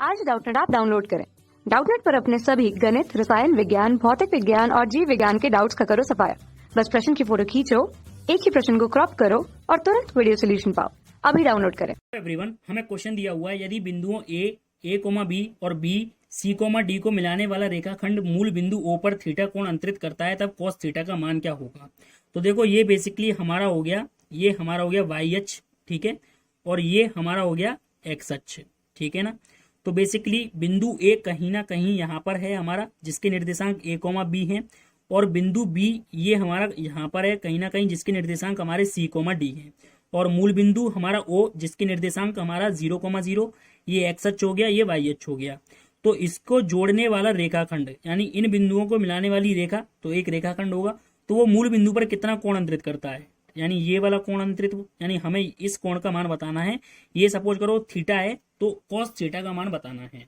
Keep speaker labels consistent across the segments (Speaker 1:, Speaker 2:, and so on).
Speaker 1: आज Doubtnut app download करें। Doubtnut पर अपने सभी गणित, रसायन विज्ञान, भौतिक विज्ञान और जीव विज्ञान के डाउट्स का करो सफाया। बस प्रश्न की फोटो खींचो, एक ही प्रश्न को क्रॉप करो और तुरंत वीडियो सोल्यूशन पाओ। अभी डाउनलोड करें।
Speaker 2: एवरीवन, हमें क्वेश्चन दिया हुआ है, यदि बिंदुओं a, b और b, c, d को मिलाने वाला रेखाखंड मूल बिंदु O पर थीटा कोण अंतरित करता है, तब cos थीटा का मान क्या होगा। तो देखो, ये बेसिकली हमारा हो गया, ये हमारा हो गया वाई अक्ष, ठीक है, और ये हमारा हो गया एक्स अक्ष, ठीक है ना। तो बेसिकली बिंदु A कहीं ना कहीं यहाँ पर है हमारा, जिसके निर्देशांक a, b हैं, और बिंदु B ये हमारा यहाँ पर है कहीं ना कहीं, जिसके निर्देशांक हमारे c, d हैं, और मूल बिंदु हमारा O जिसके निर्देशांक हमारा 0,0, ये एक्स अक्ष हो गया, ये वाई अक्ष हो गया। तो इसको जोड़ने वाला रेखाखंड, यानी इन बिंदुओं को मिलाने वाली रेखा, तो एक रेखाखंड होगा, तो वो मूल बिंदु पर कितना कोण अंतरित करता है, यानी ये वाला कोण अंतरित, यानी हमें इस कोण का मान बताना है। ये सपोज करो थीटा है, तो कॉस थीटा का मान बताना है।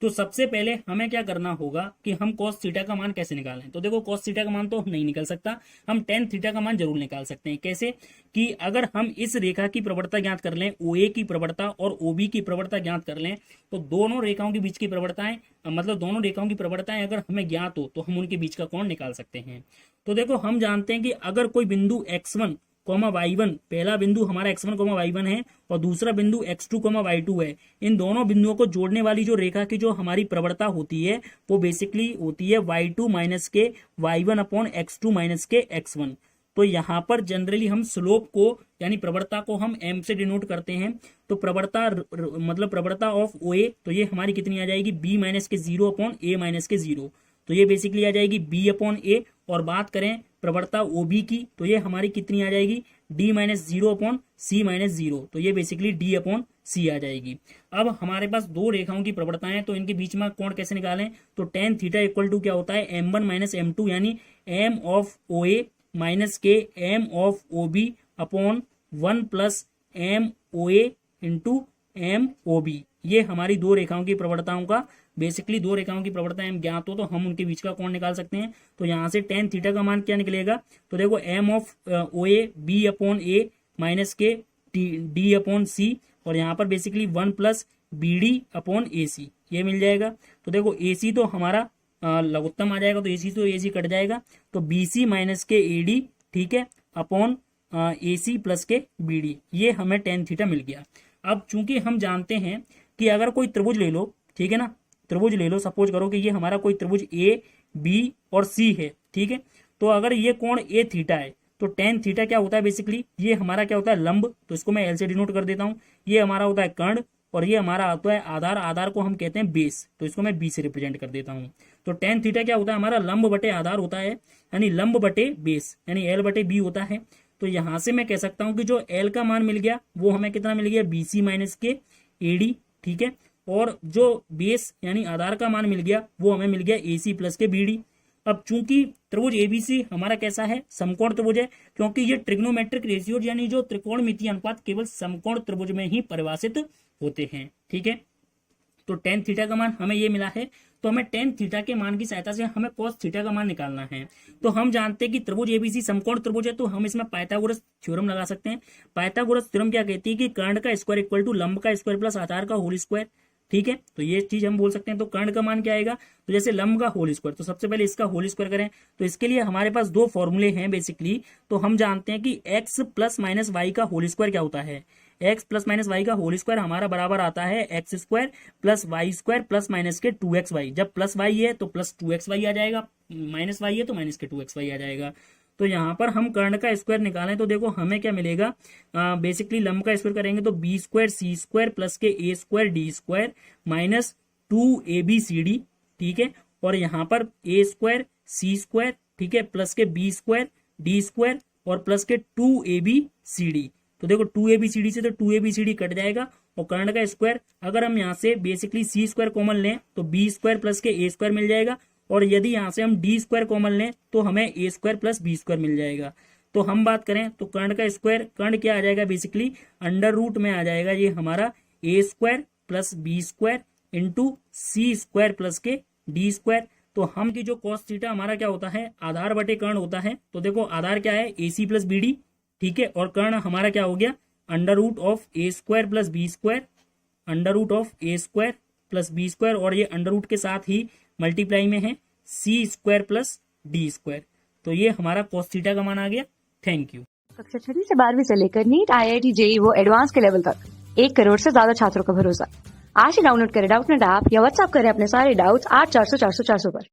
Speaker 2: तो सबसे पहले हमें क्या करना होगा कि हम कॉस थीटा का मान कैसे निकालें। तो देखो, कॉस थीटा का मान तो नहीं निकल सकता, हम टेन थीटा का मान जरूर निकाल सकते हैं। कैसे कि अगर हम इस रेखा की प्रवणता ज्ञात कर लें, OA की प्रवणता और OB की प्रवणता ज्ञात कर लें, तो दोनों रेखाओं के बीच की प्रवणताएं, मतलब दोनों रेखाओं की प्रवणताएं अगर हमें ज्ञात हो, तो हम उनके बीच का कोण निकाल सकते हैं। तो देखो, हम जानते हैं कि अगर कोई बिंदु x1, y1, पहला बिंदु हमारा x1, y1 है और दूसरा बिंदु x2, y2 है, इन दोनों बिंदुओं को जोड़ने वाली जो रेखा की जो हमारी प्रवणता होती है, वो बेसिकली होती है y2 माइनस के y1 अपॉन x2 माइनस के x1। तो यहाँ पर जनरली हम स्लोप को, यानी प्रवणता को हम m से डिनोट करते हैं। तो प्रवणता मतलब प्रवणता ऑफ OA, तो ये हमारी कितनी आ जाएगी, b माइनस के 0 अपॉन a माइनस के 0, तो ये बेसिकली आ जाएगी b अपॉन a। और बात करें प्रवणता OB की, तो ये हमारी कितनी आ जाएगी, d minus 0 upon c minus 0, तो ये बेसिकली d अपॉन c आ जाएगी। अब हमारे पास दो रेखाओं की प्रवणताएं हैं, तो इनके बीच में कोण कैसे निकालें। तो टेन थीटा इक्वल टू क्या होता है, m1 माइनस m2, यानी m ऑफ OA माइनस के m of OB upon 1 plus m OA into m OB। ये हमारी दो रेखाओं की प्रवणताओं का, बेसिकली दो रेखाओं की प्रवणता हम ज्ञात हो तो हम उनके बीच का कोण निकाल सकते हैं। तो यहाँ से टेन थीटा का मान क्या निकलेगा, तो देखो m of OA b upon a minus के d अपॉन c, और यहाँ पर basically 1 plus BD upon AC, ये मिल जाएगा। तो देखो AC तो हमारा लघुत्तम आ जाएगा, तो AC तो AC कट जाएगा, तो BC माइनस के AD, ठीक है, अपॉन AC प्लस के BD, ये हमें टेन थीटा मिल गया। अब चूंकि हम जानते हैं कि अगर कोई त्रिभुज ले लो, ठीक है ना, त्रिभुज ले लो, सपोज करो कि ये हमारा कोई त्रिभुज A, B और C है, ठीक है। तो अगर ये कोण A थीटा है, तो टेन थीटा क्या होता है, बेसिकली ये हमारा क्या होता है, लंब, तो इसको मैं L से डिनोट कर देता हूँ। ये हमारा होता है कर्ण, और ये हमारा होता है आधार, आधार को हम कहते हैं बेस, तो इसको मैं B से रिप्रेजेंट कर देता हूँ। तो टेन थीटा क्या होता है, हमारा लंब बटे आधार होता है, यानी लंब बटे बेस, यानी L बटे B होता है। तो यहां से मैं कह सकता हूं कि जो L का मान मिल गया वो हमें कितना मिल गया, BC माइनस के AD, ठीक है, और जो बेस यानी आधार का मान मिल गया वो हमें मिल गया AC प्लस के BD। अब चूंकि त्रिभुज ABC हमारा कैसा है, समकोण त्रिभुज है, क्योंकि ये ट्रिग्नोमेट्रिक रेशियो यानी जो त्रिकोणमितीय अनुपात केवल समकोण त्रिभुज में ही परिभाषित होते हैं, ठीक है। तो टेन थीटा का मान हमें ये मिला है, तो हमें टेन थीटा के मान की सहायता से हमें कॉस थीटा का मान निकालना है। तो हम जानते हैं कि त्रिभुज ABC समकोण त्रिभुज है, तो हम इसमें पाइथागोरस थ्योरम लगा सकते हैं। पाइथागोरस थ्योरम क्या कहती है कि कर्ण का स्क्वायर इक्वल टू लंब का स्क्वायर प्लस आधार का होल स्क्वायर, ठीक है। तो ये चीज हम बोल सकते हैं। तो कर्ण का मान क्या आएगा, तो जैसे लंब का होल स्क्वायर, तो सबसे पहले इसका होल स्क्वायर करें, तो इसके लिए हमारे पास दो फॉर्मूले हैं बेसिकली। तो हम जानते हैं कि x प्लस माइनस वाई का होल स्क्वायर क्या होता है, x प्लस माइनस वाई का होल स्क्वायर हमारा बराबर आता है X square plus Y square plus minus के 2xy। जब प्लस वाई है तो प्लस 2xy आ जाएगा, माइनस वाई है तो माइनस के 2xy आ जाएगा। तो यहाँ पर हम कर्ण का स्क्वायर निकालें, तो देखो हमें क्या मिलेगा, बेसिकली लंब का स्क्वायर करेंगे तो b square c square plus के a square d square minus 2abcd, ठीक है, और यहाँ पर a स्क्वायर c स्क्वायर, ठीक है, प्लस के b स्क्वायर d स्क्वायर और प्लस के 2abcd। तो देखो 2abcd से तो 2abcd कट जाएगा, और कर्ण का स्क्वायर अगर हम यहाँ से बेसिकली c स्क्वायर कॉमन लें तो b स्क्वायर प्लस के a स्क्वायर मिल जाएगा, और यदि यहाँ से हम d स्क्वायर कॉमन लें तो हमें a square plus b square मिल जाएगा। तो हम बात करें तो कर्ण का स्क्वायर, कर्ण क्या आ जाएगा, बेसिकली अंडर रूट में आ जाएगा ये हमारा a square plus b square into c square plus के d स्क्वायर। तो हम की जो कॉस थीटा हमारा क्या होता है, आधार बटे कर्ण होता है। तो देखो आधार क्या है, AC प्लस BD, ठीक है, और कर्ण हमारा क्या हो गया, under root of a square plus b square, under root of a square plus B square और ये अंडर रूट के साथ ही मल्टीप्लाई में है सी स्क्वायर प्लस डी स्क्वायर। तो ये हमारा कॉस थीटा का मान आ गया। Thank you.
Speaker 1: कक्षा 6वीं से 12वीं से लेकर नीट, IIT, JEE वो एडवांस के लेवल तक 1 करोड़ से ज्यादा छात्रों का भरोसा। आज ही डाउनलोड करें डाउटनेट ऐप या व्हाट्सएप करें अपने सारे डाउट्स 8400 400 400 पर।